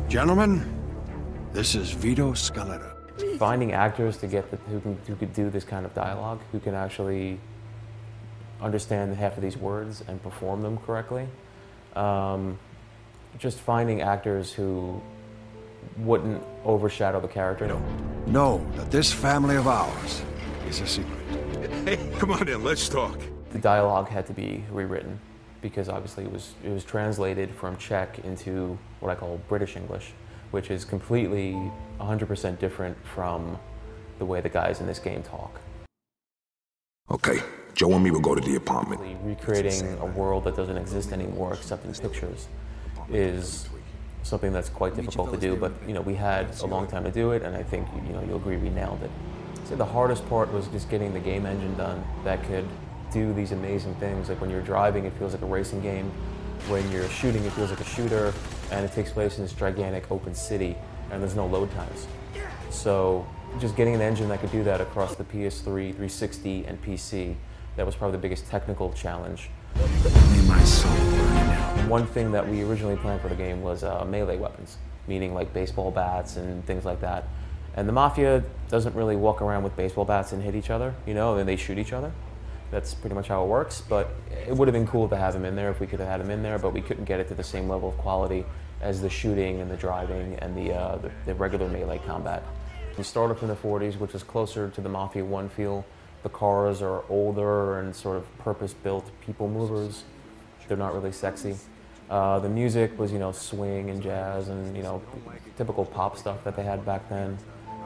Gentlemen, this is Vito Scaletta. Finding actors to get who could do this kind of dialogue, who can actually understand half of these words and perform them correctly. Just finding actors who wouldn't overshadow the character. Know that this family of ours is a secret. Hey, come on in, let's talk. The dialogue had to be rewritten because obviously it was translated from Czech into what I call British English, which is completely 100% different from the way the guys in this game talk. Okay, Joe and me will go to the apartment. Recreating a world that doesn't exist anymore except in pictures is something that's quite difficult to do, but we had a long time to do it, and I think you'll agree we nailed it. So the hardest part was just getting the game engine done that could do these amazing things. Like when you're driving, it feels like a racing game. When you're shooting, it feels like a shooter, and it takes place in this gigantic open city, and there's no load times. So just getting an engine that could do that across the PS3, 360, and PC, that was probably the biggest technical challenge. One thing that we originally planned for the game was melee weapons, meaning like baseball bats and things like that. And the Mafia doesn't really walk around with baseball bats and hit each other, and they shoot each other. That's pretty much how it works, but it would have been cool to have him in there if we could have had him in there, but we couldn't get it to the same level of quality as the shooting and the driving and the regular melee combat. We started from the 40s, which is closer to the Mafia I feel. The cars are older and sort of purpose-built people movers. They're not really sexy. The music was, swing and jazz and, typical pop stuff that they had back then.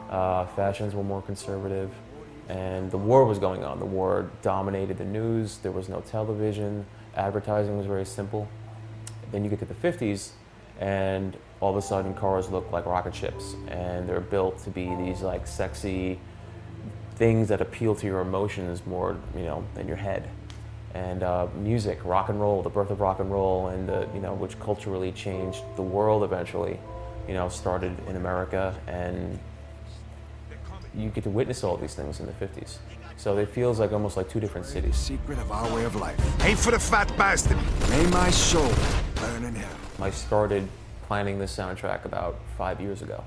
Fashions were more conservative. And the war was going on. The war dominated the news. There was no television. Advertising was very simple. Then you get to the 50s, and all of a sudden cars look like rocket ships, and they're built to be these like sexy things that appeal to your emotions more, than your head. And music, rock and roll, the birth of rock and roll, and which culturally changed the world eventually, started in America, and you get to witness all these things in the 50s. So it feels like almost like two different cities. Secret of our way of life. Ain't for the fat bastard. May my soul burn in hell. I started planning this soundtrack about 5 years ago.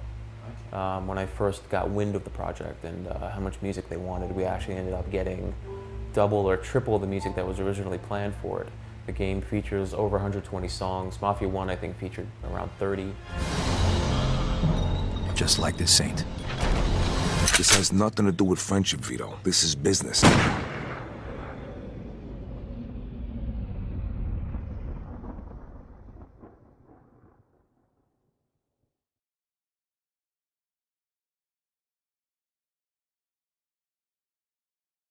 When I first got wind of the project and how much music they wanted, we actually ended up getting double or triple the music that was originally planned for it. The game features over 120 songs. Mafia I, I think, featured around 30. Just like this, Saint. This has nothing to do with friendship, Vito. This is business.